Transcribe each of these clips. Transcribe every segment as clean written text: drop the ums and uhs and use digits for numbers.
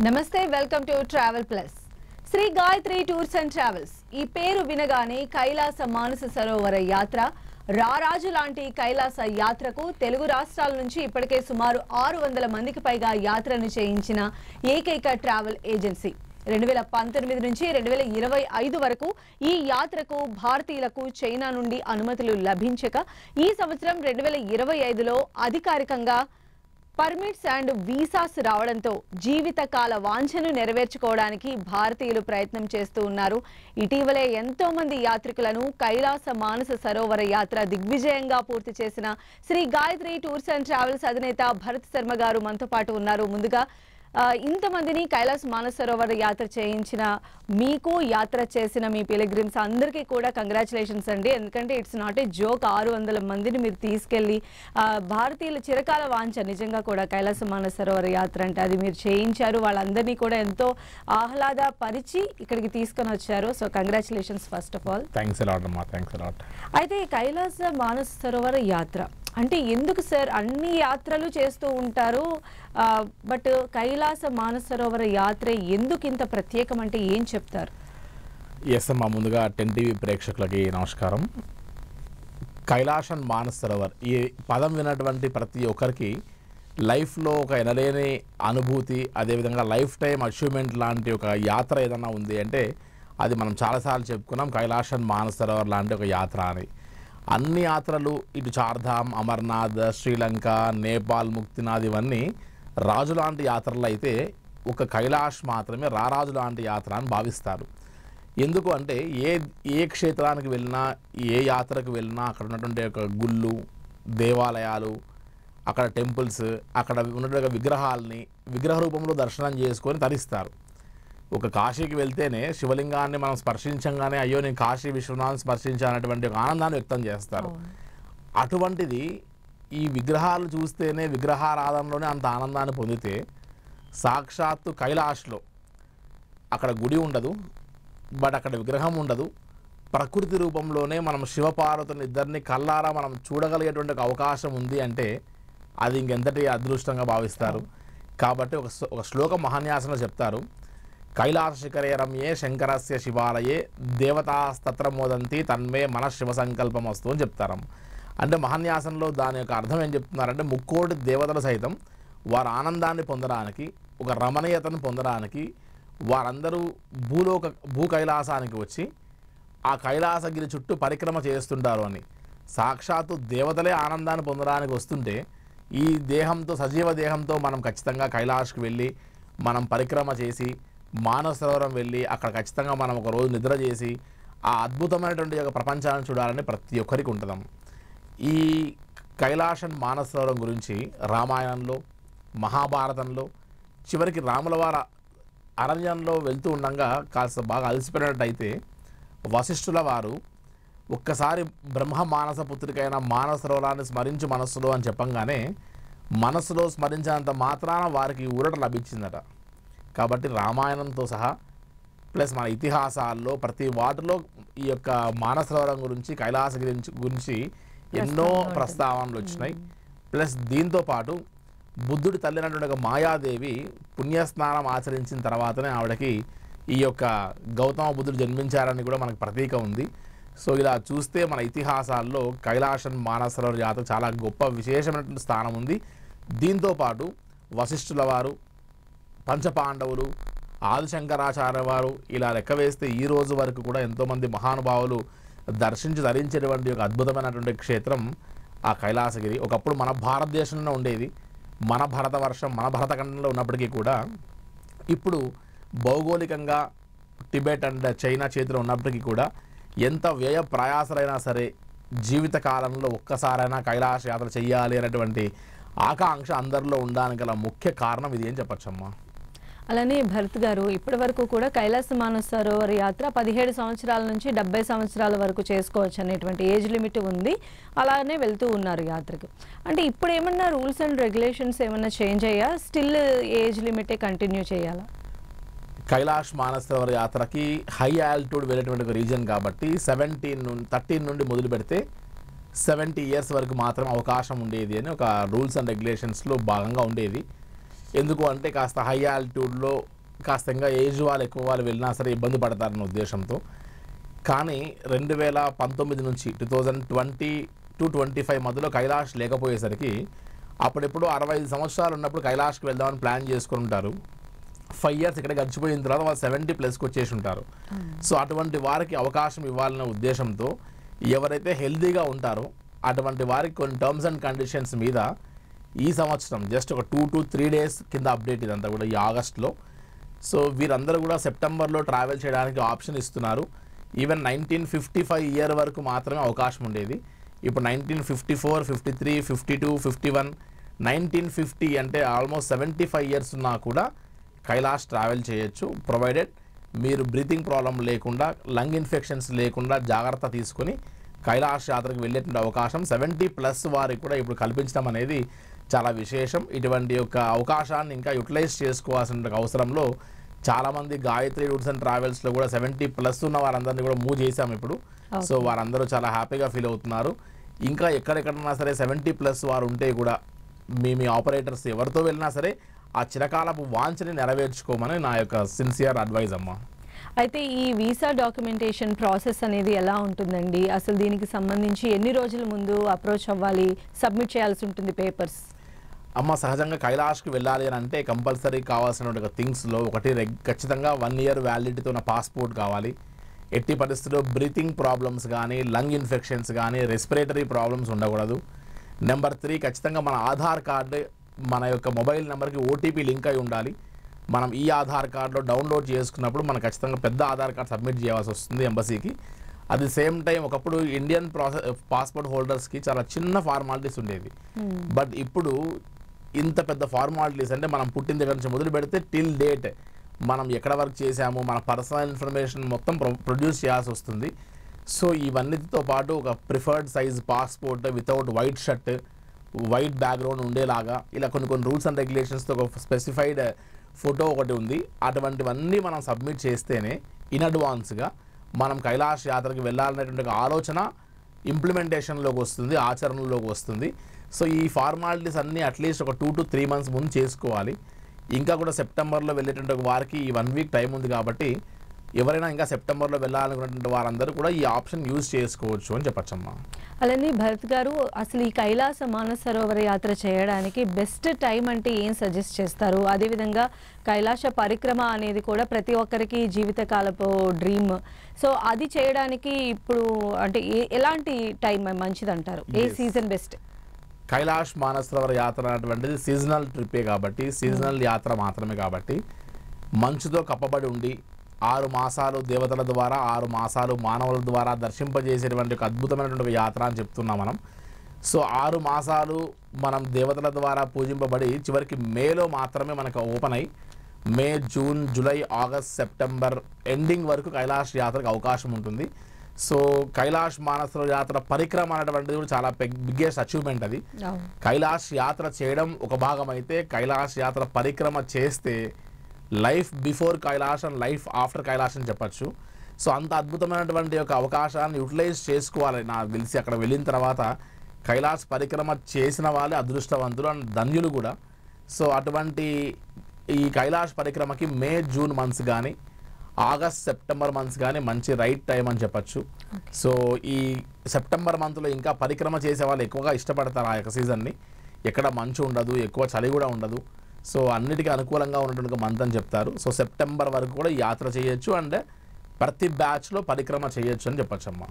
నమస్తే welcome to travel plus. Shri Gayatri tours and travels ఈ పేరు వినగానే కైలాస మానస సరోవర యాత్ర రారాజు లాంటి కైలాస యాత్రకు తెలుగు రాష్ట్రాల నుంచి ఇప్పటికే సుమారు 600 మందికి పైగా యాత్రను చేయించిన ఏకైక ట్రావెల్ ఏజెన్సీ. 2019 నుంచి 2025 వరకు ఈ యాత్రకు భారతీయులకు చైనా నుండి అనుమతులు లభించక ఈ సంవత్సరం 2025లో అధికారికంగా పర్మిట్స్ అండ్ వీసాస్ రావడంతో జీవితకాల వాంఛను నెరవేర్చుకోవడానికి భారతీయులు ప్రయత్నం చేస్తూ ఉన్నారు. ఇటీవలే ఎంతో మంది యాత్రికులను కైలాస మానస సరోవర యాత్ర దిగ్విజయంగా పూర్తి చేసిన Shri Gayatri tours and travels అధినేత భరత్ శర్మ గారు మనతో పాటు ఉన్నారు. ముందుగా ఇంతమందిని కైలాస మానస సరోవర యాత్ర చేయించిన మీకు, యాత్ర చేసిన మీ పిలిగ్రిమ్స్ అందరికీ కూడా కంగ్రాచులేషన్స్ అండి. ఎందుకంటే ఇట్స్ నాట్ ఏ జోక్. 600 మందిని మీరు తీసుకెళ్లి భారతీయుల చిరకాల వాంఛ నిజంగా కూడా కైలాస మానస సరోవర యాత్ర అంటే అది మీరు చేయించారు. వాళ్ళందరినీ కూడా ఎంతో ఆహ్లాదపరిచి ఇక్కడికి తీసుకొని వచ్చారు. So congratulations first of all. Thanks a lot అమ్మా, థ్యాంక్స్ అలాట్. అయితే కైలాస మానస సరోవర యాత్ర అంటే ఎందుకు సార్? అన్ని యాత్రలు చేస్తూ ఉంటారు, బట్ కైలాస మానస సరోవర యాత్ర ఎందుకు ఇంత ప్రత్యేకం అంటే ఏం చెప్తారు? ఎస్ అమ్మా, ముందుగా 10 టీవీ ప్రేక్షకులకి నమస్కారం. కైలాసన్ మానస సరోవర్ ఈ పదం విన్నటువంటి ప్రతి ఒక్కరికి లైఫ్లో ఒక ఎనలేని అనుభూతి, అదేవిధంగా లైఫ్ టైం అచీవ్మెంట్ లాంటి ఒక యాత్ర ఏదైనా ఉంది అంటే అది మనం చాలాసార్లు చెప్పుకున్నాం. కైలాసన్ మానస సరోవర్ లాంటి ఒక యాత్ర అని. అన్ని యాత్రలు ఇటు చార్ధామ్, అమర్నాథ్, శ్రీలంక, నేపాల్, ముక్తినాథ్ ఇవన్నీ రాజు లాంటి యాత్రలు అయితే ఒక కైలాష్ మాత్రమే రారాజు లాంటి యాత్ర అని భావిస్తారు. ఎందుకు అంటే ఏ క్షేత్రానికి వెళ్ళినా, ఏ యాత్రకు వెళ్ళినా అక్కడ ఉన్నటువంటి ఒక గుళ్ళు, దేవాలయాలు, అక్కడ టెంపుల్స్, అక్కడ ఉన్నటువంటి విగ్రహాలని విగ్రహ రూపంలో దర్శనం చేసుకొని తరిస్తారు. ఒక కాశీకి వెళ్తేనే శివలింగాన్ని మనం స్పర్శించంగానే అయ్యో నేను కాశీ విశ్వనాథ్ స్పర్శించాలనేటువంటి ఒక ఆనందాన్ని వ్యక్తం చేస్తారు. అటువంటిది ఈ విగ్రహాలు చూస్తేనే, విగ్రహారాధనలోనే అంత ఆనందాన్ని పొందితే సాక్షాత్తు కైలాష్లో అక్కడ గుడి ఉండదు, బట్ అక్కడ విగ్రహం ఉండదు, ప్రకృతి రూపంలోనే మనం శివపార్వతుని ఇద్దరిని కళ్ళారా మనం చూడగలిగేటువంటి ఒక అవకాశం ఉంది అంటే అది ఇంకెంతటి అదృష్టంగా భావిస్తారు. కాబట్టి ఒక శ్లోకం మహాన్యాసంలో చెప్తారు, కైలాస శిఖరే రమ్యే శంకరస్య శివాలయే దేవతాస్తత్ర మోదంతి తన్మే మన శివ సంకల్పం వస్తూ అని చెప్తారు. అంటే మహాన్యాసంలో దాని యొక్క అర్థం ఏం చెప్తున్నారంటే ముక్కోటి దేవతలు సైతం వారు ఆనందాన్ని పొందడానికి, ఒక రమణీయతను పొందడానికి వారందరూ భూ కైలాసానికి వచ్చి ఆ కైలాసగిరి చుట్టూ పరిక్రమ చేస్తుంటారు అని. సాక్షాత్తు దేవతలే ఆనందాన్ని పొందడానికి వస్తుంటే ఈ దేహంతో, సజీవ దేహంతో మనం ఖచ్చితంగా కైలాష్కి వెళ్ళి మనం పరిక్రమ చేసి మానస సరోవరం వెళ్ళి అక్కడ ఖచ్చితంగా మనం ఒక రోజు నిద్ర చేసి ఆ అద్భుతమైనటువంటి ఒక ప్రపంచాన్ని చూడాలని ప్రతి ఒక్కరికి ఉంటుందాం. ఈ కైలాసన్ మానస సరోవరం గురించి రామాయణంలో, మహాభారతంలో, చివరికి రాముల వారి అరణ్యంలో వెళ్తూ ఉండగా కాస్త బాగా అలసిపోయినట్టయితే వశిష్ఠుల వారు ఒక్కసారి బ్రహ్మ మానస పుత్రికైన మానస సరోవరాన్ని స్మరించు మనస్సులో అని చెప్పంగానే మనస్సులో స్మరించినంత మాత్రాన వారికి ఊరట లభించిందట. కాబట్టి రామాయణంతో సహా ప్లస్ మన ఇతిహాసాల్లో ప్రతి వాటిలో ఈ యొక్క మానస సరోవరం గురించి, కైలాసగిరి గురించి ఎన్నో ప్రస్తావనలు వచ్చినాయి. ప్లస్ దీంతో పాటు బుద్ధుడి తల్లినటువంటి ఒక మాయాదేవి పుణ్యస్నానం ఆచరించిన తర్వాతనే ఆవిడకి ఈ యొక్క గౌతమ బుద్ధుడు జన్మించారని కూడా మనకు ప్రతీక ఉంది. సో ఇలా చూస్తే మన ఇతిహాసాల్లో కైలాసన్ మానస సరోవర యాత్ర చాలా గొప్ప విశేషమైనటువంటి స్థానం ఉంది. దీంతో పాటు వశిష్ఠుల వారు, పంచపాండవులు, ఆదిశంకరాచార్య వారు ఇలా లెక్క వేస్తే ఈ రోజు వరకు కూడా ఎంతోమంది మహానుభావులు ధరించేటువంటి ఒక అద్భుతమైనటువంటి క్షేత్రం ఆ కైలాసగిరి. ఒకప్పుడు మన భారతదేశంలో ఉండేది, మన భరతవర్షం, మన భరతఖండంలో ఉన్నప్పటికీ కూడా ఇప్పుడు భౌగోళికంగా టిబెట్ అండ్ చైనా చేతిలో ఉన్నప్పటికీ కూడా ఎంత వ్యయ ప్రయాసలైనా సరే జీవితకాలంలో ఒక్కసారైనా కైలాస యాత్ర చెయ్యాలి అనేటువంటి ఆకాంక్ష అందరిలో ఉండడానికి గల ముఖ్య కారణం ఇది అని చెప్పచ్చమ్మా. అలానే భరత్ గారు, ఇప్పటి వరకు కూడా కైలాస మానస సరోవర యాత్ర 17 సంవత్సరాల నుంచి 70 సంవత్సరాల వరకు చేసుకోవచ్చు అనేటువంటి ఏజ్ లిమిట్ ఉంది. అలానే వెళ్తూ ఉన్నారు యాత్రకు. అంటే ఇప్పుడు ఏమన్నా రూల్స్ అండ్ రెగ్యులేషన్స్ ఏమన్నా చేంజ్ అయ్యా? స్టిల్ ఏజ్ లిమిటే కంటిన్యూ చేయాలా? కైలాష్ మానస సరోవర యాత్రకి హై ఆల్టిట్యూడ్ వెళ్ళేటువంటి ఒక రీజన్ కాబట్టి 13 నుండి మొదలు పెడితే 70 ఇయర్స్ వరకు మాత్రం అవకాశం ఉండేది అని ఒక రూల్స్ అండ్ రెగ్యులేషన్స్లో భాగంగా ఉండేది. ఎందుకు అంటే కాస్త హై ఆల్టిట్యూడ్లో కాస్త ఇంకా ఏజ్ వాళ్ళు ఎక్కువ వాళ్ళు వెళ్ళినా సరే ఇబ్బంది పడతారన్న ఉద్దేశంతో. కానీ 2019 నుంచి 2020-25 మధ్యలో కైలాష్ లేకపోయేసరికి అప్పుడెప్పుడు 65 సంవత్సరాలు ఉన్నప్పుడు కైలాష్కి వెళ్దామని ప్లాన్ చేసుకుని ఉంటారు. 5 ఇయర్స్ ఇక్కడ గడిచిపోయిన తర్వాత వాళ్ళు 70+ వచ్చేసి ఉంటారు. సో అటువంటి వారికి అవకాశం ఇవ్వాలనే ఉద్దేశంతో ఎవరైతే హెల్తీగా ఉంటారో అటువంటి వారికి కొన్ని టర్మ్స్ అండ్ కండిషన్స్ మీద ఈ సంవత్సరం జస్ట్ ఒక 2 to 3 days కింద అప్డేట్ ఇదంతా కూడా ఈ ఆగస్ట్లో. సో వీరందరూ కూడా సెప్టెంబర్లో ట్రావెల్ చేయడానికి ఆప్షన్ ఇస్తున్నారు. ఈవెన్ 1955 ఇయర్ వరకు మాత్రమే అవకాశం ఉండేది. ఇప్పుడు 1954, 53, 52, 51, 1950 అంటే ఆల్మోస్ట్ 75 ఇయర్స్ ఉన్నా కూడా కైలాష్ ట్రావెల్ చేయొచ్చు, ప్రొవైడెడ్ మీరు బ్రీతింగ్ ప్రాబ్లం లేకుండా, లంగ్ ఇన్ఫెక్షన్స్ లేకుండా జాగ్రత్త తీసుకొని కైలాష్ యాత్రకు వెళ్ళేటువంటి అవకాశం 70+ వారికి కూడా ఇప్పుడు కల్పించడం అనేది చాలా విశేషం. ఇటువంటి యొక్క అవకాశాన్ని ఇంకా యూటిలైజ్ చేసుకోవాల్సిన అవసరంలో చాలామంది గాయత్రి టూర్స్ అండ్ ట్రావెల్స్లో కూడా 70+ ఉన్న వారందరినీ కూడా మూవ్ చేశాం ఇప్పుడు. సో వారందరూ చాలా హ్యాపీగా ఫీల్ అవుతున్నారు. ఇంకా ఎక్కడెక్కడన్నా సరే 70+ వారు ఉంటే కూడా మీ ఆపరేటర్స్ ఎవరితో వెళ్ళినా సరే ఆ చిరకాలపు వాంఛని నెరవేర్చుకోమని నా యొక్క సిన్సియర్ అడ్వైజ్ అమ్మా. అయితే ఈ వీసా డాక్యుమెంటేషన్ ప్రాసెస్ అనేది ఎలా ఉంటుందండి? అసలు దీనికి సంబంధించి ఎన్ని రోజుల ముందు అప్రోచ్ అవ్వాలి, సబ్మిట్ చేయాల్సి ఉంటుంది పేపర్స్? అమ్మ సహజంగా కైలాష్కి వెళ్ళాలి అని అంటే కంపల్సరీ కావాల్సిన థింగ్స్లో ఒకటి ఖచ్చితంగా 1 year వ్యాలిడిటీతో ఉన్న పాస్పోర్ట్ కావాలి. ఎట్టి పరిస్థితుల్లో బ్రీతింగ్ ప్రాబ్లమ్స్ కానీ, లంగ్ ఇన్ఫెక్షన్స్ కానీ, రెస్పిరేటరీ ప్రాబ్లమ్స్ ఉండకూడదు. నెంబర్ 3 ఖచ్చితంగా మన ఆధార్ కార్డు మన యొక్క మొబైల్ నెంబర్కి ఓటీపీ లింక్ అయి ఉండాలి. మనం ఈ ఆధార్ కార్డులో డౌన్లోడ్ చేసుకున్నప్పుడు మనం ఖచ్చితంగా పెద్ద ఆధార్ కార్డ్ సబ్మిట్ చేయాల్సి వస్తుంది ఎంబసీకి. అది సేమ్ టైం ఒకప్పుడు ఇండియన్ పాస్పోర్ట్ హోల్డర్స్కి చాలా చిన్న ఫార్మాలిటీస్ ఉండేవి. బట్ ఇప్పుడు ఇంత పెద్ద ఫార్మాలిటీస్ అంటే మనం పుట్టిన దగ్గర నుంచి మొదలు పెడితే టిల్ డేట్ మనం ఎక్కడ వర్క్ చేసాము, మన పర్సనల్ ఇన్ఫర్మేషన్ మొత్తం ప్రొడ్యూస్ చేయాల్సి వస్తుంది. సో ఇవన్నిటితో పాటు ఒక preferred size passport without white shirt, white background ఉండేలాగా ఇలా కొన్ని రూల్స్ అండ్ రెగ్యులేషన్స్తో ఒక స్పెసిఫైడ్ ఫోటో ఒకటి ఉంది. అటువంటివన్నీ మనం సబ్మిట్ చేస్తేనే ఇన్ అడ్వాన్స్గా మనం కైలాష్ యాత్రకి వెళ్ళాలనేటువంటి ఒక ఆలోచన ఇంప్లిమెంటేషన్లోకి వస్తుంది, ఆచరణలోకి వస్తుంది. సో ఈ ఫార్మాలిటీస్ అన్నీ అట్లీస్ట్ ఒక 2 to 3 months ముందు చేసుకోవాలి. ఇంకా కూడా సెప్టెంబర్లో వెళ్ళేటువంటి వారికి ఈ 1 week టైం ఉంది కాబట్టి ఎవరైనా ఇంకా సెప్టెంబర్లో వెళ్ళాలనుకున్నటువంటి వారందరూ కూడా ఈ ఆప్షన్ యూజ్ చేసుకోవచ్చు అని చెప్పచ్చమ్మా. అలానే భరత్ గారు, అసలు ఈ కైలాస మానస సరోవర యాత్ర చేయడానికి బెస్ట్ టైం అంటే ఏం సజెస్ట్ చేస్తారు? అదేవిధంగా కైలాస పరిక్రమ అనేది కూడా ప్రతి ఒక్కరికి జీవితకాలపు డ్రీమ్. సో అది చేయడానికి ఇప్పుడు అంటే ఎలాంటి టైం మంచిదంటారు? ఏ సీజన్ బెస్ట్? కైలాష్ మానస సరోవర యాత్ర అనేటువంటిది సీజనల్ ట్రిప్పే కాబట్టి, సీజనల్ యాత్ర మాత్రమే కాబట్టి మంచుతో కప్పబడి ఉండి 6 మాసాలు దేవతల ద్వారా 6 మాసాలు మానవుల ద్వారా దర్శింపజేసేటువంటి ఒక అద్భుతమైనటువంటి ఒక యాత్ర అని చెప్తున్నాం మనం. సో 6 మాసాలు మనం దేవతల ద్వారా పూజింపబడి చివరికి మేలో మాత్రమే మనకు ఓపెన్ అయ్యి May, June, July, August, September ending వరకు కైలాష్ యాత్రకు అవకాశం ఉంటుంది. సో కైలాష్ మానస సరోవర యాత్ర పరిక్రమ అనేటువంటిది కూడా చాలా బిగ్గెస్ట్ అచీవ్మెంట్. అది కైలాష్ యాత్ర చేయడం ఒక భాగం అయితే, కైలాష్ యాత్ర పరిక్రమ చేస్తే life before Kailash and life after Kailash అని చెప్పచ్చు. సో అంత అద్భుతమైనటువంటి ఒక అవకాశాన్ని యూటిలైజ్ చేసుకోవాలి. నాకు తెలిసి అక్కడ వెళ్ళిన తర్వాత కైలాష్ పరిక్రమ చేసిన వాళ్ళే అదృష్టవంతులు అండ్ ధన్యులు కూడా. సో అటువంటి ఈ కైలాష్ పరిక్రమకి మే, జూన్ మంత్స్ కానీ, ఆగస్ట్, సెప్టెంబర్ మంత్స్ కానీ మంచి రైట్ టైం అని చెప్పచ్చు. సో ఈ సెప్టెంబర్ మంత్లో ఇంకా పరిక్రమ చేసే వాళ్ళు ఎక్కువగా ఇష్టపడతారు ఆ యొక్క సీజన్ని. ఎక్కడ మంచు ఉండదు, ఎక్కువ చలి కూడా ఉండదు. సో అన్నిటికీ అనుకూలంగా ఉన్నటువంటి మంత్ అని చెప్తారు. సో సెప్టెంబర్ వరకు కూడా యాత్ర చేయొచ్చు అండ్ ప్రతి బ్యాచ్లో పరిక్రమ చేయొచ్చు అని చెప్పచ్చమ్మా.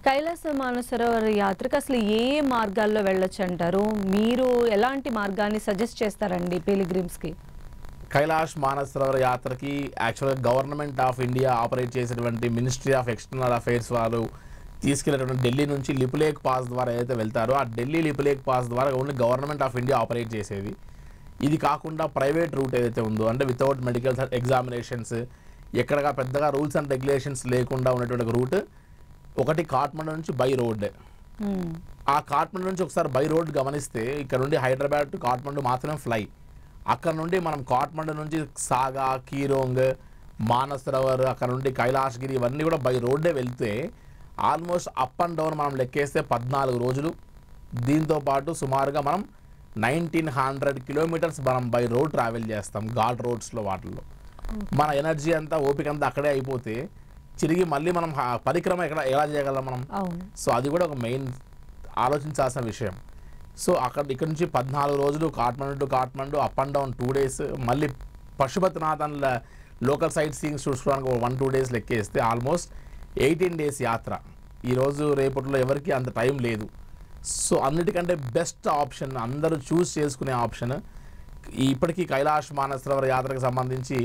కైలాస మానస సరోవర యాత్రకు అసలు ఏ మార్గాల్లో వెళ్ళొచ్చు అంటారు? మీరు ఎలాంటి మార్గాన్ని సజెస్ట్ చేస్తారండి పిలిగ్రిమ్స్కి? కైలాష్ మానస సరోవర యాత్రకి యాక్చువల్గా గవర్నమెంట్ ఆఫ్ ఇండియా ఆపరేట్ చేసేటువంటి మినిస్ట్రీ ఆఫ్ ఎక్స్టర్నల్ అఫైర్స్ వాళ్ళు తీసుకెళ్ళేటువంటి ఢిల్లీ నుంచి లిపులేక్ పాస్ ద్వారా ఏదైతే వెళ్తారో ఆ ఢిల్లీ లిపులేక్ పాస్ ద్వారా only government of India operate చేసేది. ఇది కాకుండా ప్రైవేట్ రూట్ ఏదైతే ఉందో అంటే వితౌట్ మెడికల్ ఎగ్జామినేషన్స్, ఎక్కడగా పెద్దగా రూల్స్ అండ్ రెగ్యులేషన్స్ లేకుండా ఉన్నటువంటి రూట్ ఒకటి కాఠ్మండు నుంచి బై రోడ్. ఆ కాఠ్మండు నుంచి ఒకసారి బై రోడ్ గమనిస్తే ఇక్కడ నుండి హైదరాబాద్ టు కాఠ్మండు మాత్రమే ఫ్లై. అక్కడ నుండి మనం కాఠ్మండు నుంచి సాగా, కీరోంగ్, మానస్ సరోవర్, అక్కడ నుండి కైలాసగిరి ఇవన్నీ కూడా బై రోడ్డే వెళ్తే ఆల్మోస్ట్ అప్ అండ్ డౌన్ మనం లెక్కేస్తే 14 రోజులు. దీంతో పాటు సుమారుగా మనం 1900 కిలోమీటర్స్ మనం బై రోడ్ ట్రావెల్ చేస్తాం, ఘాట్ రోడ్స్లో వాటిల్లో. మన ఎనర్జీ అంతా ఓపిక అంతా అక్కడే అయిపోతే తిరిగి మళ్ళీ మనం పరిక్రమ ఎలా చేయగలం మనం? సో అది కూడా ఒక మెయిన్ ఆలోచించాల్సిన విషయం. సో ఇక్కడ నుంచి 14 రోజులు Kathmandu to Kathmandu up and down 2 days, మళ్ళీ Pashupatinath and local sight seeings చూసుకోవడానికి 1-2 days లెక్కేస్తే ఆల్మోస్ట్ 18 days యాత్ర. ఈరోజు రేపట్లో ఎవరికి అంత టైం లేదు. సో అన్నిటికంటే బెస్ట్ ఆప్షన్, అందరూ చూస్ చేసుకునే ఆప్షన్ ఇప్పటికీ కైలాష్ మానసరోవర్ యాత్రకు సంబంధించి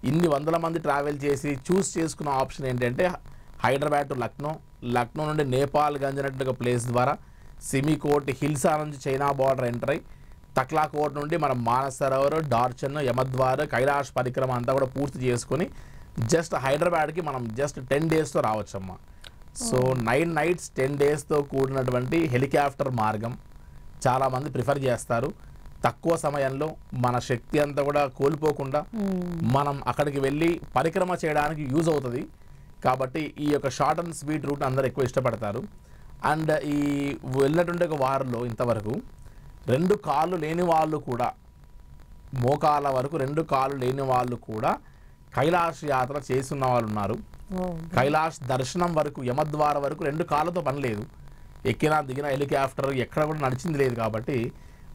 ఇన్ని వందల మంది ట్రావెల్ చేసి చూస్ చేసుకున్న ఆప్షన్ ఏంటంటే హైదరాబాద్ టు లక్నో నుండి నేపాల్ గంజ్ అనేటువంటి ప్లేస్ ద్వారా సిమికోట్ హిల్సా నుంచి చైనా బార్డర్ ఎంటర్ అయ్యి తక్లాకోట్ నుండి మనం మానసరోవర్, డార్చన్, యమద్వార్, కైలాష్ పరిక్రమ అంతా కూడా పూర్తి చేసుకొని జస్ట్ హైదరాబాద్కి మనం జస్ట్ 10 daysతో రావచ్చమ్మా. సో 9 nights 10 daysతో కూడినటువంటి హెలికాప్టర్ మార్గం చాలామంది ప్రిఫర్ చేస్తారు. తక్కువ సమయంలో మన శక్తి అంతా కూడా కోల్పోకుండా మనం అక్కడికి వెళ్ళి పరిక్రమ చేయడానికి యూజ్ అవుతుంది. కాబట్టి ఈ యొక్క షార్ట్ అండ్ స్వీట్ రూట్ అందరూ ఎక్కువ ఇష్టపడతారు. అండ్ ఈ వెళ్ళినటువంటి ఒక వారంలో ఇంతవరకు 2 కాళ్ళు లేని వాళ్ళు కూడా, మోకాల వరకు 2 కాళ్ళు లేని వాళ్ళు కూడా కైలాష్ యాత్ర చేస్తున్న వాళ్ళు ఉన్నారు. కైలాష్ దర్శనం వరకు, యమద్వార వరకు 2 కాళ్ళతో పని లేదు. ఎక్కినా దిగిన హెలికాప్టర్ ఎక్కడ కూడా నడిచింది లేదు. కాబట్టి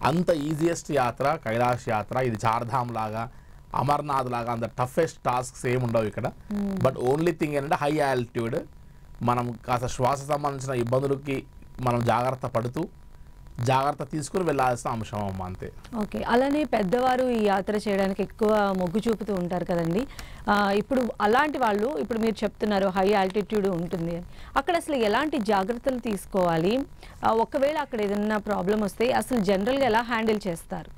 అంత ఈజియెస్ట్ యాత్ర కైలాష్ యాత్ర. ఇది చార్ధామ్ లాగా, అమర్నాథ్ లాగా అంత టఫెస్ట్ టాస్క్స్ ఏమి ఉండవు ఇక్కడ. బట్ ఓన్లీ థింగ్ ఏంటంటే హై ఆల్టిట్యూడ్, మనం కాస్త శ్వాస సంబంధించిన ఇబ్బందులకి మనం జాగ్రత్త తీసుకుని వెళ్ళాల్సిన అంశం అమ్మ, అంతే. ఓకే, అలానే పెద్దవారు ఈ యాత్ర చేయడానికి ఎక్కువ మొగ్గు చూపుతూ ఉంటారు కదండి. ఇప్పుడు అలాంటి వాళ్ళు, ఇప్పుడు మీరు చెప్తున్నారు హై ఆల్టిట్యూడ్ ఉంటుంది అని, అక్కడ అసలు ఎలాంటి జాగ్రత్తలు తీసుకోవాలి? ఒకవేళ అక్కడ ఏదైనా ప్రాబ్లం వస్తే అసలు జనరల్గా ఎలా హ్యాండిల్ చేస్తారు?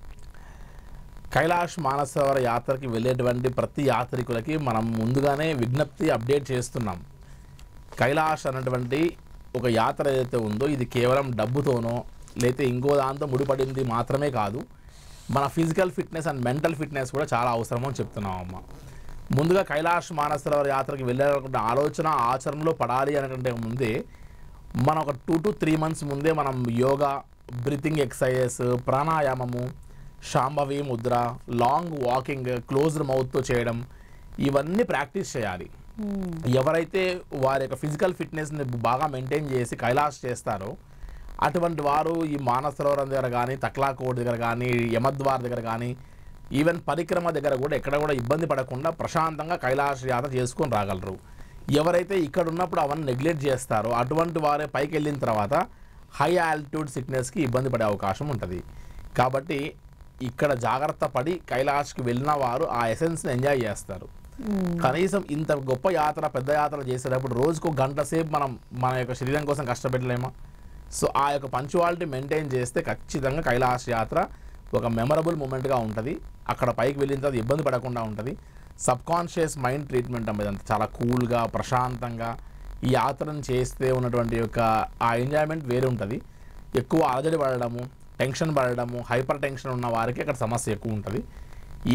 కైలాష్ మానసరోవర్ యాత్రకి వెళ్ళేటువంటి ప్రతి యాత్రికులకి మనం ముందుగానే విజ్ఞప్తి అప్డేట్ చేస్తున్నాం. కైలాష్ అన్నటువంటి ఒక యాత్ర ఏదైతే ఉందో ఇది కేవలం డబ్బుతోనో లేకపోతే ఇంకో దాంతో ముడిపడింది మాత్రమే కాదు, మన physical fitness and mental fitness కూడా చాలా అవసరం అని చెప్తున్నామమ్మ. ముందుగా కైలాష్ మానసరోవర్ యాత్రకి వెళ్ళాలనుకుంటే ఆలోచన ఆచరణలో పడాలి అనుకుంటే ముందే మనం ఒక 2 to 3 months ముందే మనం యోగా, బ్రీతింగ్ ఎక్సర్సైజెస్, ప్రాణాయామము, Shambhavi Mudra, long walking, closed మౌత్తో చేయడం, ఇవన్నీ ప్రాక్టీస్ చేయాలి. ఎవరైతే వారి యొక్క ఫిజికల్ ఫిట్నెస్ని బాగా మెయింటైన్ చేసి కైలాష్ చేస్తారో అటువంటి వారు ఈ మానసరోవరం దగ్గర కానీ, తక్లాకోట్ దగ్గర కానీ, యమద్వార్ దగ్గర కానీ, ఈవెన్ పరిక్రమ దగ్గర కూడా ఎక్కడ కూడా ఇబ్బంది పడకుండా ప్రశాంతంగా కైలాష్ యాత్ర చేసుకొని రాగలరు. ఎవరైతే ఇక్కడ ఉన్నప్పుడు అవన్నీ నెగ్లెక్ట్ చేస్తారో అటువంటి వారే పైకి వెళ్ళిన తర్వాత హై ఆల్టిట్యూడ్ సిక్నెస్కి ఇబ్బంది పడే అవకాశం ఉంటుంది. కాబట్టి ఇక్కడ జాగ్రత్త పడి కైలాష్కి వెళ్ళిన వారు ఆ ఎసెన్స్ని ఎంజాయ్ చేస్తారు. కనీసం ఇంత గొప్ప యాత్ర, పెద్ద యాత్ర చేసేటప్పుడు రోజుకు 1 గంట సేపు మనం మన యొక్క శరీరం కోసం కష్టపెట్టలేమా? సో ఆ యొక్క పంచువాలిటీ మెయింటైన్ చేస్తే ఖచ్చితంగా కైలాష్ యాత్ర ఒక మెమరబుల్ మూమెంట్గా ఉంటుంది. అక్కడ పైకి వెళ్ళిన తర్వాత ఇబ్బంది పడకుండా ఉంటుంది. సబ్కాన్షియస్ మైండ్ ట్రీట్మెంట్ అమ్మేదంతా చాలా కూల్గా, ప్రశాంతంగా ఈ యాత్రను చేస్తే ఉన్నటువంటి యొక్క ఆ ఎంజాయ్మెంట్ వేరే ఉంటుంది. ఎక్కువ అలజడి పడడము, టెన్షన్ పడడము, హైపర్ టెన్షన్ ఉన్న వారికి అక్కడ సమస్య ఎక్కువ ఉంటుంది.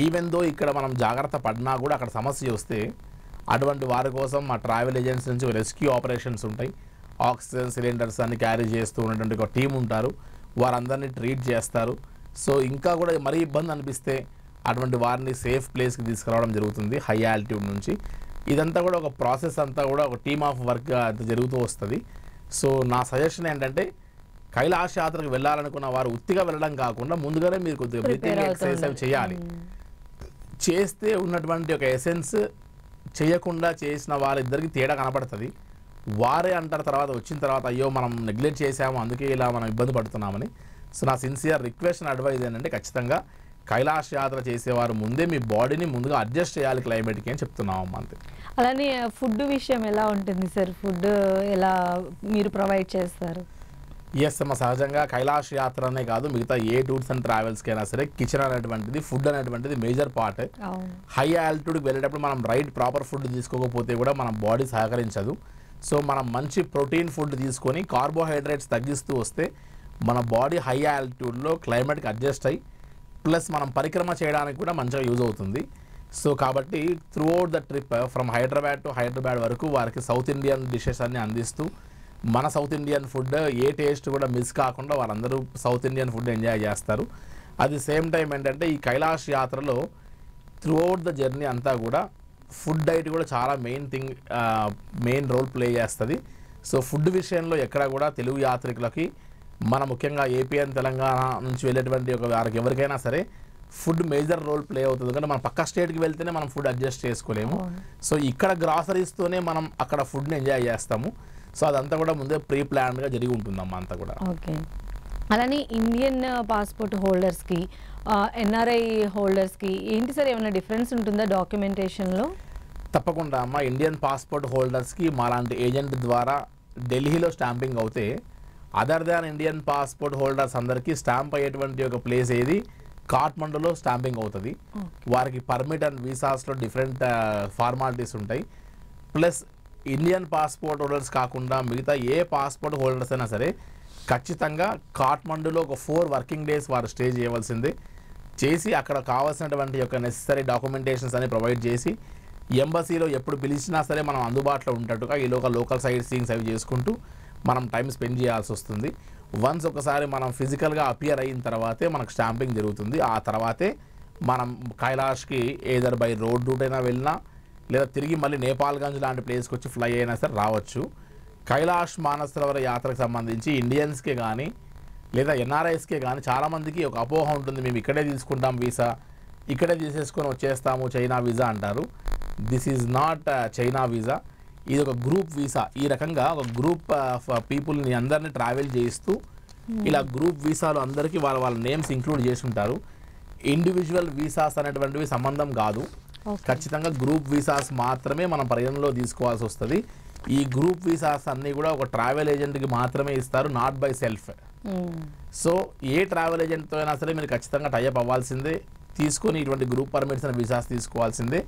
ఈవెన్ దో ఇక్కడ మనం జాగ్రత్త పడినా కూడా అక్కడ సమస్య వస్తే అటువంటి వారి కోసం మా ట్రావెల్ ఏజెన్సీ నుంచి రెస్క్యూ ఆపరేషన్స్ ఉంటాయి. ఆక్సిజన్ సిలిండర్స్ అన్ని క్యారీ చేస్తూ ఉన్నటువంటి ఒక టీం ఉంటారు, వారందరినీ ట్రీట్ చేస్తారు. సో ఇంకా కూడా మరీ ఇబ్బంది అనిపిస్తే అటువంటి వారిని సేఫ్ ప్లేస్కి తీసుకురావడం జరుగుతుంది హై ఆల్టిట్యూడ్ నుంచి. ఇదంతా కూడా ఒక ప్రాసెస్, అంతా కూడా ఒక టీమ్ ఆఫ్ వర్క్గా జరుగుతూ వస్తుంది. సో నా సజెషన్ ఏంటంటే కైలాష్ యాత్రకు వెళ్ళాలనుకున్న వారు ఉత్తిగా వెళ్ళడం కాకుండా ముందుగానే మీరు కొద్దిగా బ్రీతింగ్ ఎక్సర్సైజ్ చేయాలి. చేస్తే ఉన్నటువంటి ఒక ఎసెన్స్ చేయకుండా చేసిన వారిద్దరికి తేడా కనపడుతుంది. వారే అంటారు తర్వాత వచ్చిన తర్వాత, అయ్యో మనం నెగ్లెక్ట్ చేసాము అందుకే ఇలా మనం ఇబ్బంది పడుతున్నామని. సో నా సిన్సియర్ రిక్వెస్ట్ అండ్ అడ్వైజ్ ఏంటంటే ఖచ్చితంగా కైలాష్ యాత్ర చేసేవారు ముందే మీ బాడీని ముందుగా అడ్జస్ట్ చేయాలి క్లైమేట్కి అని చెప్తున్నాము అంతే. అలానే ఫుడ్ విషయం ఎలా ఉంటుంది సార్? ఫుడ్ ఎలా మీరు ప్రొవైడ్ చేస్తారు? ఎస్ అమ్మ, సహజంగా కైలాష్ యాత్ర అనే కాదు మిగతా ఏ టూర్స్ అండ్ ట్రావెల్స్కి అయినా సరే కిచెన్ అనేటువంటిది, ఫుడ్ అనేటువంటిది మేజర్ పార్ట్. హై ఆల్టిట్యూడ్కి వెళ్ళేటప్పుడు మనం ప్రాపర్ ఫుడ్ తీసుకోకపోతే కూడా మన బాడీ సహకరించదు. సో మనం మంచి ప్రోటీన్ ఫుడ్ తీసుకొని కార్బోహైడ్రేట్స్ తగ్గిస్తూ వస్తే మన బాడీ హై ఆల్టిట్యూడ్లో క్లైమేట్కి అడ్జస్ట్ అయ్యి ప్లస్ మనం పరిక్రమ చేయడానికి కూడా మంచిగా యూజ్ అవుతుంది. సో కాబట్టి through out the trip from Hyderabad to Hyderabad వరకు వారికి సౌత్ ఇండియన్ డిషెస్ అన్ని అందిస్తూ మన సౌత్ ఇండియన్ ఫుడ్ ఏ టేస్ట్ కూడా మిస్ కాకుండా వాళ్ళందరూ సౌత్ ఇండియన్ ఫుడ్ ఎంజాయ్ చేస్తారు. అది సేమ్ టైం ఏంటంటే ఈ కైలాష్ యాత్రలో త్రూఅవుట్ ద జర్నీ అంతా కూడా ఫుడ్ డైట్ కూడా చాలా మెయిన్ రోల్ ప్లే చేస్తుంది. సో ఫుడ్ విషయంలో ఎక్కడ కూడా తెలుగు యాత్రికులకి మన ముఖ్యంగా ఏపీ అండ్ తెలంగాణ నుంచి వెళ్ళేటువంటి వారికి ఎవరికైనా సరే ఫుడ్ మేజర్ రోల్ ప్లే అవుతుంది. ఎందుకంటే మనం పక్క స్టేట్కి వెళ్తేనే మనం ఫుడ్ అడ్జస్ట్ చేసుకోలేము. సో ఇక్కడ గ్రాసరీస్తోనే మనం అక్కడ ఫుడ్ని ఎంజాయ్ చేస్తాము. సో అదంతా కూడా ముందే ప్రీ ప్లాన్డ్గా జరిగి ఉంటుందమ్మా అంతా కూడా. ఓకే. అలానే ఇండియన్ పాస్పోర్ట్ హోల్డర్స్కి ఎన్ఆర్ఐ హోల్డర్స్కి ఏంటి సార్ ఏమైనా డిఫరెన్స్ ఉంటుందా డాక్యుమెంటేషన్లో? తప్పకుండా అమ్మ. ఇండియన్ పాస్పోర్ట్ హోల్డర్స్కి మాలాంటి ఏజెంట్ ద్వారా ఢిల్లీలో స్టాంపింగ్ అవుతే other than Indian passport holders అందరికీ స్టాంప్ అయ్యేటువంటి ఒక ప్లేస్ ఏది కాఠ్మండూలో స్టాంపింగ్ అవుతుంది. వారికి పర్మిట్ అండ్ వీసాస్లో డిఫరెంట్ ఫార్మాలిటీస్ ఉంటాయి. ప్లస్ ఇండియన్ పాస్పోర్ట్ హోల్డర్స్ కాకుండా మిగతా ఏ పాస్పోర్ట్ హోల్డర్స్ అయినా సరే ఖచ్చితంగా కాఠ్మండూలో ఒక 4 వర్కింగ్ డేస్ వారు స్టే చేయవలసిందే. చేసి అక్కడ కావాల్సినటువంటి యొక్క నెసెసరీ డాక్యుమెంటేషన్స్ అని ప్రొవైడ్ చేసి ఎంబసీలో ఎప్పుడు పిలిచినా సరే మనం అందుబాటులో ఉంటట్టుగా ఈ లోకల్ సైట్ సీయింగ్స్ అవి చేసుకుంటూ మనం టైం స్పెండ్ చేయాల్సి వస్తుంది. వన్స్ ఒకసారి మనం ఫిజికల్గా అపియర్ అయిన తర్వాతే మనకు స్టాంపింగ్ జరుగుతుంది. ఆ తర్వాతే మనం కైలాష్కి ఏదర్ బై రోడ్ రూట్ అయినా వెళ్ళినా లేదా తిరిగి మళ్ళీ నేపాల్గంజ్ లాంటి ప్లేస్కి వచ్చి ఫ్లై అయినా సరే రావచ్చు. కైలాష్ మానసరోవర యాత్రకు సంబంధించి ఇండియన్స్కే కానీ లేదా ఎన్ఆర్ఐస్కే కానీ చాలామందికి ఒక అపోహ ఉంటుంది, మేము ఇక్కడే తీసుకుంటాం వీసా, ఇక్కడే తీసేసుకొని వచ్చేస్తాము చైనా వీసా అంటారు. This is not China visa. ఇది ఒక గ్రూప్ వీసా. ఈ రకంగా ఒక గ్రూప్ ఆఫ్ పీపుల్ని అందరినీ ట్రావెల్ చేయిస్తూ ఇలా గ్రూప్ వీసాలు అందరికీ వాళ్ళ నేమ్స్ ఇంక్లూడ్ చేసి ఉంటారు. ఇండివిజువల్ వీసాస్ అనేటువంటివి సంబంధం కాదు. ఖచ్చితంగా గ్రూప్ వీసాస్ మాత్రమే మనం పరిగణలో తీసుకోవాల్సి వస్తుంది. ఈ గ్రూప్ వీసాస్ అన్నీ కూడా ఒక ట్రావెల్ ఏజెంట్కి మాత్రమే ఇస్తారు, not by self. So a travel ఏజెంట్తో అయినా సరే మీరు ఖచ్చితంగా టైఅప్ అవ్వాల్సిందే, తీసుకొని ఇటువంటి గ్రూప్ పర్మిట్స్ అండ్ వీసాస్ తీసుకోవాల్సిందే.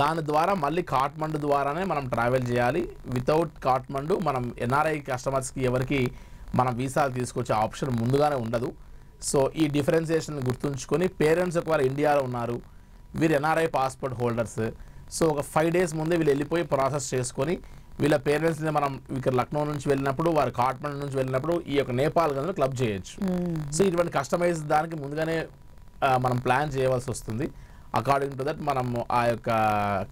దాని ద్వారా మళ్ళీ కాఠ్మండు ద్వారానే మనం ట్రావెల్ చేయాలి. వితౌట్ కాఠ్మండు మనం ఎన్ఆర్ఐ కస్టమర్స్కి ఎవరికి మనం వీసాలు తీసుకొచ్చే ఆప్షన్ ముందుగానే ఉండదు. సో ఈ డిఫరెన్సియేషన్ గుర్తుంచుకొని పేరెంట్స్ ఒకవేళ ఇండియాలో ఉన్నారు, వీరు ఎన్ఆర్ఐ పాస్పోర్ట్ హోల్డర్స్, సో ఒక 5 days ముందే వీళ్ళు వెళ్ళిపోయి ప్రాసెస్ చేసుకొని వీళ్ళ పేరెంట్స్ని మనం ఇక్కడ లక్నో నుంచి వెళ్ళినప్పుడు వారు కాఠ్మండు నుంచి వెళ్ళినప్పుడు ఈ యొక్క నేపాల్ గంజలో క్లబ్ చేయొచ్చు. సో ఇటువంటి కస్టమైజ్ దానికి ముందుగానే మనం ప్లాన్ చేయవలసి వస్తుంది. అకార్డింగ్ టు దట్ మనం ఆ యొక్క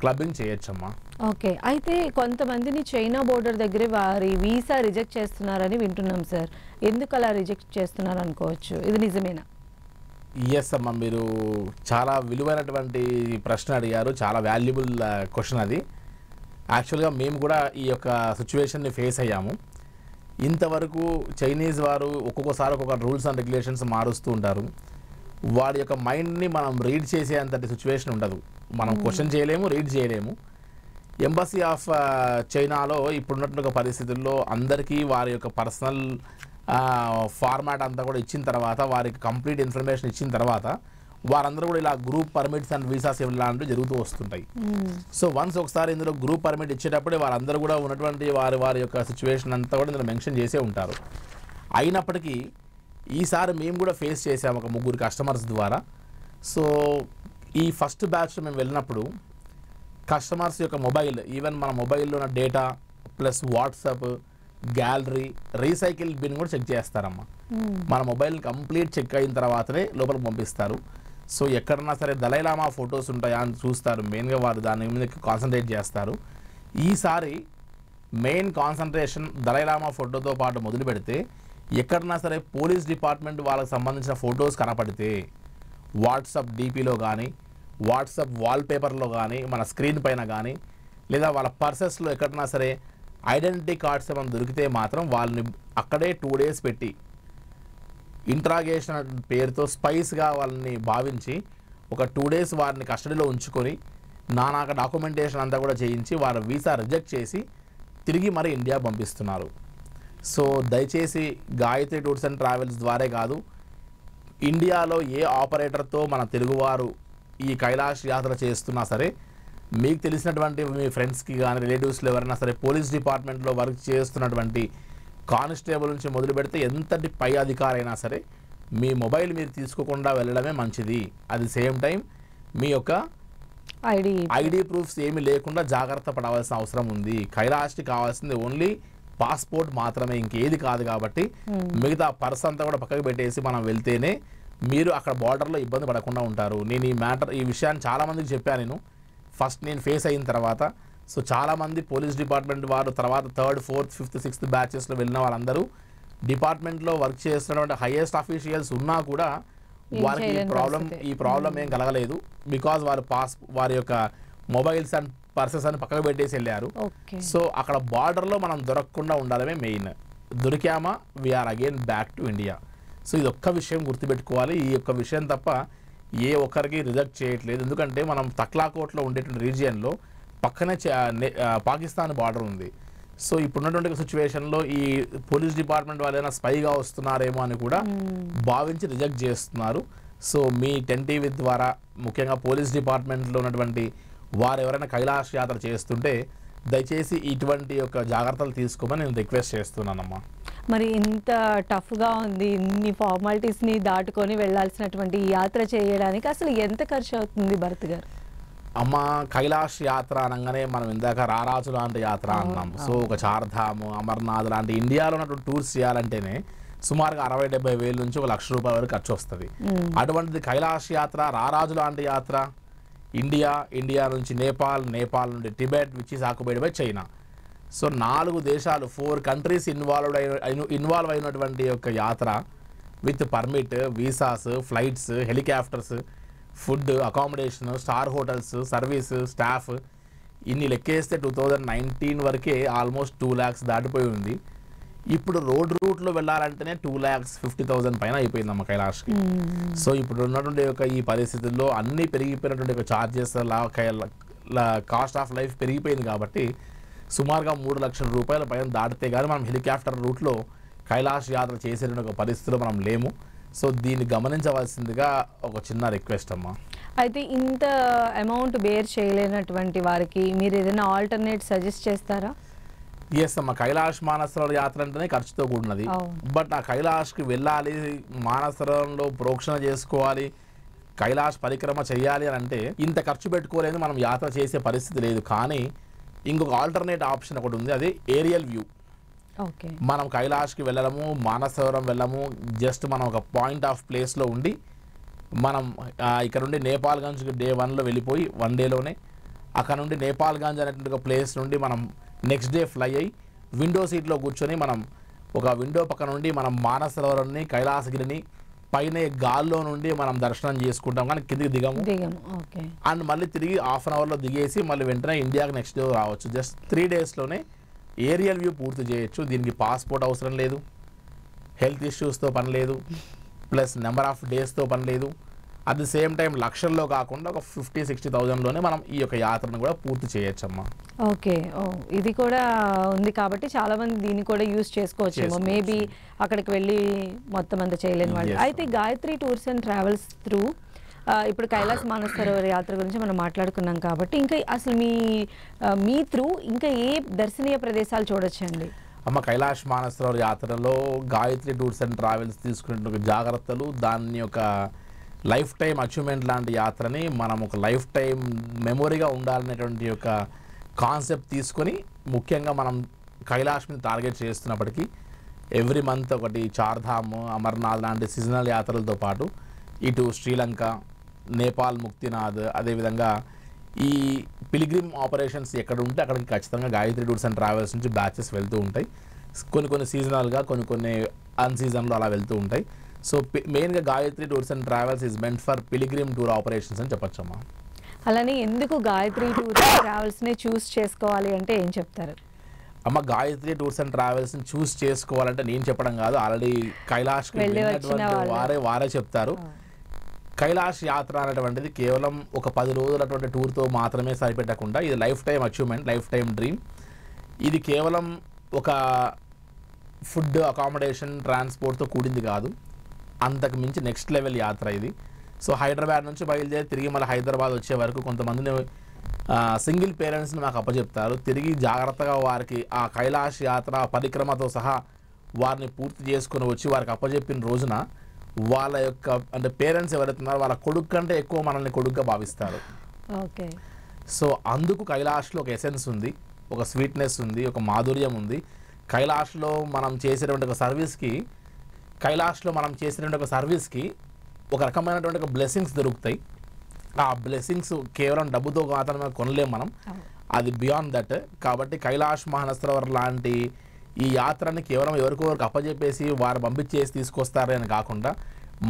క్లబ్బింగ్ చేయొచ్చమ్మా. ఓకే. అయితే కొంతమందిని చైనా బోర్డర్ దగ్గర వారి వీసా రిజెక్ట్ చేస్తున్నారని వింటున్నాం సార్. ఎందుకు అలా రిజెక్ట్ చేస్తున్నారు అనుకోవచ్చు, ఇది నిజమేనా? ఎస్ అమ్మా, మీరు చాలా విలువైనటువంటి ప్రశ్న అడిగారు. చాలా వాల్యుబుల్ క్వశ్చన్ అది. యాక్చువల్గా మేము కూడా ఈ యొక్క సిచ్యువేషన్ని ఫేస్ అయ్యాము. ఇంతవరకు చైనీస్ వారు ఒక్కొక్కసారి ఒక్కొక్క రూల్స్ అండ్ రెగ్యులేషన్స్ మారుస్తూ ఉంటారు. వాడి యొక్క మైండ్ని మనం రీడ్ చేసే అంతటి సిచ్యువేషన్ ఉండదు. మనం క్వశ్చన్ చేయలేము, రీడ్ చేయలేము. ఎంబసీ ఆఫ్ చైనాలో ఇప్పుడున్నటువంటి పరిస్థితుల్లో అందరికీ వారి యొక్క పర్సనల్ ఫార్మాట్ అంతా కూడా ఇచ్చిన తర్వాత, వారికి కంప్లీట్ ఇన్ఫర్మేషన్ ఇచ్చిన తర్వాత వారందరూ కూడా ఇలా గ్రూప్ పర్మిట్స్ అండ్ వీసాస్ ఇలాంటివి జరుగుతూ వస్తుంటాయి. సో వన్స్ ఒకసారి ఇందులో గ్రూప్ పర్మిట్ ఇచ్చేటప్పుడే వారందరూ కూడా ఉన్నటువంటి వారి యొక్క సిచ్యువేషన్ అంతా కూడా ఇందులో మెన్షన్ చేసే ఉంటారు. అయినప్పటికీ ఈసారి మేము కూడా ఫేస్ చేసాము ఒక 3 కస్టమర్స్ ద్వారా. సో ఈ ఫస్ట్ బ్యాచ్లో మేము వెళ్ళినప్పుడు కస్టమర్స్ యొక్క మొబైల్, ఈవెన్ మన మొబైల్లో ఉన్న data plus WhatsApp, gallery, recycle bin కూడా చెక్ చేస్తారమ్మా. మన మొబైల్ కంప్లీట్ చెక్ అయిన తర్వాతనే లోపలికి పంపిస్తారు. సో ఎక్కడన్నా సరే దలైలామా ఫొటోస్ ఉంటాయా అని చూస్తారు. మెయిన్గా వారు దాని మీద కాన్సన్ట్రేట్ చేస్తారు. ఈసారి మెయిన్ కాన్సన్ట్రేషన్ దలైలామా ఫోటోతో పాటు మొదలు పెడితే ఎక్కడన్నా సరే పోలీస్ డిపార్ట్మెంట్ వాళ్ళకి సంబంధించిన ఫొటోస్ కనపడితే వాట్సాప్ డీపీలో కానీ, వాట్సాప్ వాల్పేపర్లో కానీ, మన స్క్రీన్ పైన కానీ, లేదా వాళ్ళ పర్సెస్లో ఎక్కడన్నా సరే ఐడెంటిటీ కార్డ్స్ ఏమైనా దొరికితే మాత్రం వాళ్ళని అక్కడే 2 days పెట్టి ఇంట్రాగేషన్ పేరుతో స్పైస్గా వాళ్ళని భావించి ఒక 2 days వారిని కస్టడీలో ఉంచుకొని నానాక డాక్యుమెంటేషన్ అంతా కూడా చేయించి వారి వీసా రిజెక్ట్ చేసి తిరిగి మరి ఇండియా పంపిస్తున్నారు. సో దయచేసి గాయత్రి టూర్స్ అండ్ ట్రావెల్స్ ద్వారే కాదు, ఇండియాలో ఏ ఆపరేటర్తో మన తెలుగువారు ఈ కైలాష్ యాత్ర చేస్తున్నా సరే, మీకు తెలిసినటువంటి మీ ఫ్రెండ్స్కి కానీ రిలేటివ్స్లో ఎవరైనా సరే పోలీస్ డిపార్ట్మెంట్లో వర్క్ చేస్తున్నటువంటి కానిస్టేబుల్ నుంచి మొదలు పెడితే ఎంతటి పై అధికారి అయినా సరే మీ మొబైల్ మీరు తీసుకోకుండా వెళ్ళడమే మంచిది. అది సేమ్ టైం మీ యొక్క ఐడి ప్రూఫ్స్ ఏమీ లేకుండా జాగ్రత్త పడవలసిన అవసరం ఉంది. కైలాష్కి కావాల్సింది ఓన్లీ పాస్పోర్ట్ మాత్రమే, ఇంకేది కాదు. కాబట్టి మిగతా పర్స్ అంతా కూడా పక్కకు పెట్టేసి మనం వెళ్తేనే మీరు అక్కడ బార్డర్లో ఇబ్బంది పడకుండా ఉంటారు. నేను ఈ విషయాన్ని చాలామందికి చెప్పాను. నేను ఫస్ట్ నేను ఫేస్ అయిన తర్వాత సో చాలామంది పోలీస్ డిపార్ట్మెంట్ వారు, తర్వాత 3rd, 4th, 5th, 6th బ్యాచెస్లో వెళ్ళిన వాళ్ళందరూ డిపార్ట్మెంట్లో వర్క్ చేస్తున్నటువంటి హైయెస్ట్ అఫీషియల్స్ ఉన్నా కూడా వారికి ఈ ప్రాబ్లం ఏం కలగలేదు. బికాజ్ వారి యొక్క మొబైల్స్ అండ్ పర్సెస్ అని పక్కకు పెట్టేసి వెళ్ళారు. సో అక్కడ బార్డర్లో మనం దొరకకుండా ఉండడమే మెయిన్. దొరికామా we're again back to India. So ఇది ఒక్క విషయం గుర్తుపెట్టుకోవాలి. ఈ యొక్క విషయం తప్ప ఏ ఒక్కరికి రిజెక్ట్ చేయట్లేదు. ఎందుకంటే మనం తక్లాకోట్లో ఉండేటువంటి రీజియన్లో పక్కనే పాకిస్తాన్ బార్డర్ ఉంది. సో ఇప్పుడున్నటువంటి సిచ్యువేషన్లో ఈ పోలీస్ డిపార్ట్మెంట్ వాళ్ళు ఏదైనా స్పైగా వస్తున్నారేమో అని కూడా భావించి రిజెక్ట్ చేస్తున్నారు. సో మీ 10TV ద్వారా ముఖ్యంగా పోలీస్ డిపార్ట్మెంట్లో ఉన్నటువంటి వారు ఎవరైనా కైలాష్ యాత్ర చేస్తుంటే దయచేసి ఇటువంటి యొక్క జాగ్రత్తలు తీసుకోమని నేను రిక్వెస్ట్ చేస్తున్నానమ్మా. మరి ఇంత టఫ్గా ఉంది, ఇన్ని ఫార్మాలిటీస్ని దాటుకొని వెళ్ళాల్సినటువంటి ఈ యాత్ర చేయడానికి అసలు ఎంత ఖర్చు అవుతుంది భరత్ గారు? అమ్మ, కైలాష్ యాత్ర అనగానే మనం ఇందాక రారాజు లాంటి యాత్ర అన్నాం. సో ఒక చార్ధామ్, అమర్నాథ్ లాంటి ఇండియాలో ఉన్నటువంటి టూర్స్ చేయాలంటేనే సుమారుగా 60-70 వేల నుంచి ₹1,00,000 వరకు ఖర్చు వస్తుంది. అటువంటిది కైలాష్ యాత్ర, రారాజు లాంటి యాత్ర ఇండియా నుంచి నేపాల్ నుండి Tibet, which is occupied by China. So 4 దేశాలు, 4 కంట్రీస్ ఇన్వాల్వ్ అయినటువంటి యొక్క యాత్ర with permit, visas, flights, helicopters, food, accommodation, star hotels, service, staff ఇన్ని లెక్కేస్తే 2019 వరకే ఆల్మోస్ట్ 2 lakhs దాటిపోయి ఉంది. ఇప్పుడు రోడ్ రూట్లో వెళ్ళాలంటేనే 2,50,000 పైన అయిపోయిందమ్మ కైలాష్కి. సో ఇప్పుడు ఉన్నటువంటి యొక్క ఈ పరిస్థితుల్లో అన్నీ పెరిగిపోయినటువంటి యొక్క ఛార్జెస్, కాస్ట్ ఆఫ్ లైఫ్ పెరిగిపోయింది. కాబట్టి సుమారుగా ₹3,00,000 పైన దాటితే కానీ మనం హెలికాప్టర్ రూట్లో కైలాష్ యాత్ర చేసే ఒక పరిస్థితిలో మనం లేము. సో దీన్ని గమనించవలసిందిగా ఒక చిన్న రిక్వెస్ట్ అమ్మా. అయితే ఇంత అమౌంట్ బేర్ చేయలేనటువంటి వారికి మీరు ఏదైనా ఆల్టర్నేట్ సజెస్ట్ చేస్తారా? ఎస్ అమ్మ, కైలాష్ మానసరోవర్ యాత్ర అంటేనే ఖర్చుతో కూడినది. బట్ ఆ కైలాష్కి వెళ్ళాలి, మానసరోవరంలో ప్రోక్షణ చేసుకోవాలి, కైలాష్ పరిక్రమ చేయాలి అని అంటే ఇంత ఖర్చు పెట్టుకోలేదు, మనం యాత్ర చేసే పరిస్థితి లేదు. కానీ ఇంకొక ఆల్టర్నేట్ ఆప్షన్ ఒకటి ఉంది, అది ఏరియల్ వ్యూ. మనం కైలాష్కి వెళ్ళడము, మానసరోవరం వెళ్ళము, జస్ట్ మనం ఒక పాయింట్ ఆఫ్ ప్లేస్లో ఉండి మనం ఇక్కడ నుండి నేపాల్గంజ్కి Day 1లో వెళ్ళిపోయి 1 dayలోనే అక్కడ నుండి నేపాల్గంజ్ అనేటువంటి ఒక ప్లేస్ నుండి మనం నెక్స్ట్ డే ఫ్లై అయ్యి విండో సీట్లో కూర్చొని మనం ఒక విండో పక్క నుండి మనం మానసరోవరాన్ని, కైలాసగిరిని పైన గాల్లో నుండి మనం దర్శనం చేసుకుంటాం. కానీ కిందికి దిగము. అండ్ మళ్ళీ తిరిగి ½ an hourలో దిగేసి మళ్ళీ వెంటనే ఇండియాకి నెక్స్ట్ డే రావచ్చు. జస్ట్ 3 daysలోనే ఏరియల్ వ్యూ పూర్తి చేయొచ్చు. దీనికి పాస్పోర్ట్ అవసరం లేదు, హెల్త్ ఇష్యూస్తో పని లేదు, ప్లస్ నెంబర్ ఆఫ్ డేస్తో పని లేదు. అట్ ది సేమ్ టైం లక్షల్లో కాకుండా ఒక 50,000-60,000లోనే మనం ఈ యొక్క యాత్రను కూడా పూర్తి చేయొచ్చమ్మా. ఓకే, ఇది కూడా ఉంది కాబట్టి చాలా మంది దీన్ని కూడా యూజ్ చేసుకోవచ్చు. మేబీ అక్కడికి వెళ్ళి మొత్తం అంతా చేయలేని వాళ్ళు. అయితే Gayatri tours and travels through ఇప్పుడు కైలాస మానసరోవర్ యాత్ర గురించి మనం మాట్లాడుకున్నాం కాబట్టి ఇంకా అసలు మీ త్రూ ఇంకా ఏ దర్శనీయ ప్రదేశాలు చూడొచ్చండి? అమ్మ, కైలాష్ మానసరోవర్ యాత్రలో గాయత్రి టూర్స్ అండ్ ట్రావెల్స్ తీసుకునే జాగ్రత్తలు, దాని యొక్క లైఫ్ టైం అచీవ్మెంట్ లాంటి యాత్రని మనం ఒక లైఫ్ టైం మెమొరీగా ఉండాలనేటువంటి యొక్క కాన్సెప్ట్ తీసుకొని ముఖ్యంగా మనం కైలాష్ మీద టార్గెట్ చేస్తున్నప్పటికీ ఎవ్రీ మంత్ ఒకటి చార్ధామ్, అమర్నాథ్ లాంటి సీజనల్ యాత్రలతో పాటు ఇటు శ్రీలంక, నేపాల్, ముక్తినాథ్, అదేవిధంగా ఈ పిలిగ్రిమ్ ఆపరేషన్స్ ఎక్కడ ఉంటే అక్కడికి ఖచ్చితంగా గాయత్రి టూర్స్ అండ్ ట్రావెల్స్ నుంచి బ్యాచెస్ వెళ్తూ ఉంటాయి. కొన్ని సీజనల్గా, కొన్ని అన్సీజన్లో అలా వెళ్తూ ఉంటాయి. సో మెయిన్గా Gayatri tours and travels is meant for pilgrim tour operations అని చెప్పొచ్చమ్మా. అలానే ఎందుకు గాయత్రి టూర్స్ అండ్ ట్రావెల్స్ని చూస్ చేసుకోవాలి అంటే ఏం చెప్తారు? అమ్మ, గాయత్రి టూర్స్ అండ్ ట్రావెల్స్ని చూస్ చేసుకోవాలంటే నేను చెప్పడం కాదు, ఆల్రెడీ కైలాష్కి వెళ్ళినటువంటి వారే చెప్తారు. కైలాష్ యాత్ర అనేటువంటిది కేవలం ఒక 10 రోజులటువంటి టూర్తో మాత్రమే సరిపెట్టకుండా ఇది life time achievement, life time dream. ఇది కేవలం ఒక ఫుడ్, అకామిడేషన్, ట్రాన్స్పోర్ట్తో కూడింది కాదు, అంతకు మించి నెక్స్ట్ లెవెల్ యాత్ర ఇది. సో హైదరాబాద్ నుంచి బయలుదేరి తిరిగి మళ్ళీ హైదరాబాద్ వచ్చే వరకు కొంతమందిని సింగిల్ పేరెంట్స్ని మాకు అప్పచెప్తారు. తిరిగి జాగ్రత్తగా వారికి ఆ కైలాష్ యాత్ర పరిక్రమతో సహా వారిని పూర్తి చేసుకుని వచ్చి వారికి అప్పచెప్పిన రోజున వాళ్ళ యొక్క అంటే పేరెంట్స్ ఎవరైతే ఉన్నారో వాళ్ళ కొడుకు కంటే ఎక్కువ మనల్ని కొడుకుగా భావిస్తారు. ఓకే. సో అందుకు కైలాష్లో ఒక ఎసెన్స్ ఉంది, ఒక స్వీట్నెస్ ఉంది, ఒక మాధుర్యం ఉంది. కైలాష్లో మనం చేసేటువంటి ఒక సర్వీస్కి ఒక రకమైనటువంటి ఒక బ్లెస్సింగ్స్ దొరుకుతాయి. ఆ బ్లెస్సింగ్స్ కేవలం డబ్బుతో మాత్రమే కొనలేం మనం, అది బియాండ్ దట్. కాబట్టి కైలాష్ మానసరోవర్ లాంటి ఈ యాత్రని కేవలం ఎవరికొవరికి అప్పచెప్పేసి వారు పంపించేసి తీసుకొస్తారని కాకుండా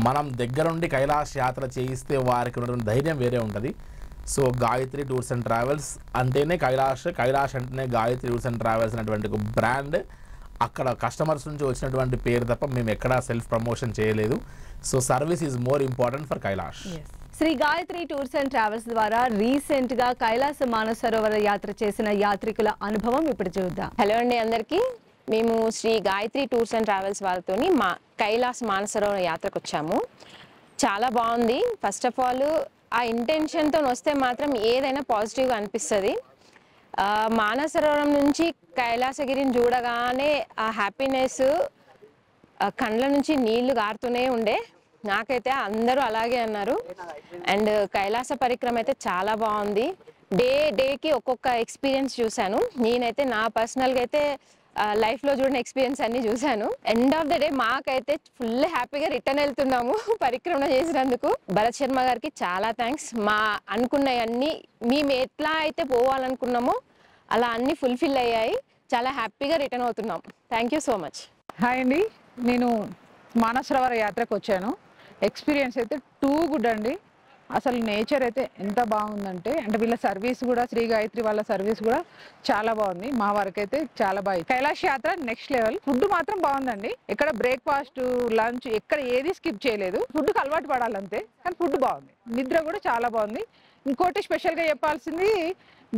మనం దగ్గరుండి కైలాష్ యాత్ర చేయిస్తే వారికి ఉన్నటువంటి ధైర్యం వేరే ఉంటుంది. So Gayatri tours and travels అంటేనే కైలాష్ అంటేనే గాయత్రి టూర్స్ అండ్ ట్రావెల్స్ అనేటువంటి ఒక బ్రాండ్. అక్కడ కస్టమర్స్ నుంచి వచ్చినటువంటి పేరు తప్ప మేము ఎక్కడా సెల్ఫ్ ప్రమోషన్ చేయలేదు. So service is more important for Kailash. Shri Gayatri tours and travels ద్వారా రీసెంట్ గా కైలాస మానసరోవర యాత్ర చేసిన యాత్రికుల అనుభవం ఇప్పుడు చూద్దాం. హలో అండి అందరికీ. మేము Shri Gayatri tours and travels వాళ్ళతోని కైలాస మానసరోవర యాత్రకు వచ్చాము. చాలా బాగుంది. ఫస్ట్ ఆఫ్ ఆల్ ఆ ఇంటెన్షన్తో వస్తే మాత్రం ఏదైనా పాజిటివ్గా అనిపిస్తుంది. మానసరోవరం నుంచి కైలాసగిరిని చూడగానే ఆ హ్యాపీనెస్ కండ్ల నుంచి నీళ్లు గారుతూనే ఉండే. నాకైతే అందరూ అలాగే అన్నారు. అండ్ కైలాస పరిక్రమ అయితే చాలా బాగుంది. డేకి ఒక్కొక్క ఎక్స్పీరియన్స్ చూశాను. నేనైతే నా పర్సనల్గా అయితే లైఫ్లో చూడని ఎక్స్పీరియన్స్ అన్నీ చూశాను. ఎండ్ ఆఫ్ ద డే మాకైతే ఫుల్ హ్యాపీగా రిటర్న్ వెళ్తున్నాము పరిక్రమణ చేసినందుకు. భరత్ శర్మ గారికి చాలా థ్యాంక్స్. మా అనుకున్నవన్నీ మేము ఎట్లా అయితే పోవాలనుకున్నామో అలా అన్నీ ఫుల్ఫిల్ అయ్యాయి. చాలా హ్యాపీగా రిటర్న్ అవుతున్నాం. Thank you so much. Hi అండి, నేను మానసరోవర యాత్రకు వచ్చాను. ఎక్స్పీరియన్స్ అయితే టూ గుడ్ అండి. అసలు నేచర్ అయితే ఎంత బాగుందంటే, వీళ్ళ సర్వీస్ కూడా, శ్రీ గాయత్రి వాళ్ళ సర్వీస్ కూడా చాలా బాగుంది. మా వరకు అయితే చాలా బాగుంది. కైలాష్ యాత్ర నెక్స్ట్ లెవెల్. ఫుడ్ మాత్రం బాగుందండి. ఎక్కడ బ్రేక్ఫాస్ట్, లంచ్ ఎక్కడ ఏది స్కిప్ చేయలేదు. ఫుడ్కి అలవాటు పడాలంతే, కానీ ఫుడ్ బాగుంది. నిద్ర కూడా చాలా బాగుంది. ఇంకోటి స్పెషల్గా చెప్పాల్సింది,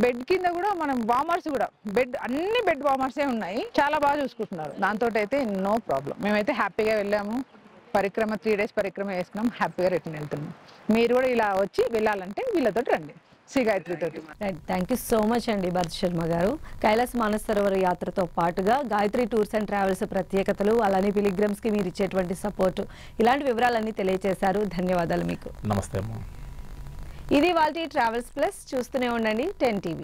బెడ్ కింద కూడా మనం వార్మర్స్ కూడా అన్ని బెడ్ వార్మర్సే ఉన్నాయి. చాలా బాగా చూసుకుంటున్నారు. దాంతో అయితే నో ప్రాబ్లం. మేమైతే హ్యాపీగా వెళ్ళాము. పరిక్రమ 3 days పరిక్రమ వేసుకున్నాం. హ్యాపీగా రిటర్న్ వెళ్తున్నాం. మీరు కూడా ఇలా వచ్చి వెళ్ళాలంటే వీళ్ళతో రండి, శ్రీ గాయత్రి తోటి. థ్యాంక్ యూ సో మచ్ అండి భరత్ శర్మ గారు. కైలాస మానసరోవర యాత్రతో పాటుగా గాయత్రి టూర్స్ అండ్ ట్రావెల్స్ ప్రత్యేకతలు, అలానే పిలిగ్రమ్స్ కి మీరు ఇచ్చేటువంటి సపోర్ట్, ఇలాంటి వివరాలన్నీ తెలియజేశారు. ధన్యవాదాలు మీకు. నమస్తే. ఇది వాళ్ళ ట్రావెల్స్ ప్లస్. చూస్తూనే ఉండండి 10 TV.